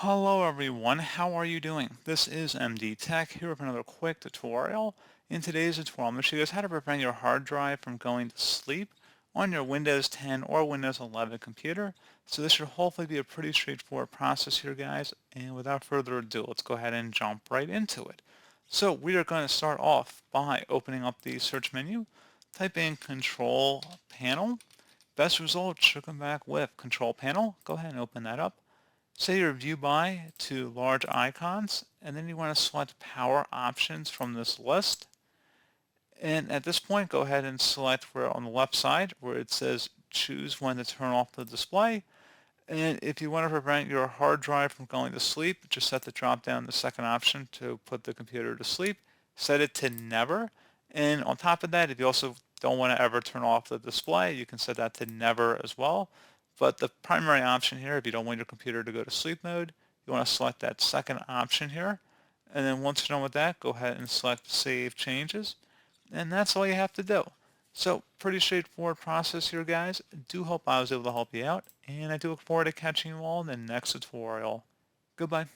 Hello everyone, how are you doing? This is MD Tech here with another quick tutorial. In today's tutorial, I'm going to show you guys how to prevent your hard drive from going to sleep on your Windows 10 or Windows 11 computer. So this should hopefully be a pretty straightforward process here, guys. And without further ado, let's go ahead and jump right into it. So we are going to start off by opening up the search menu, type in Control Panel. Best result should come back with Control Panel. Go ahead and open that up. Say your view by to large icons, and then you want to select power options from this list. And at this point, go ahead and select where on the left side where it says choose when to turn off the display. And if you want to prevent your hard drive from going to sleep, just set the drop down the second option to put the computer to sleep. Set it to never. And on top of that, if you also don't want to ever turn off the display, you can set that to never as well. But the primary option here, if you don't want your computer to go to sleep mode, you want to select that second option here. And then once you're done with that, go ahead and select Save Changes. And that's all you have to do. So pretty straightforward process here, guys. Do hope I was able to help you out, and I do look forward to catching you all in the next tutorial. Goodbye.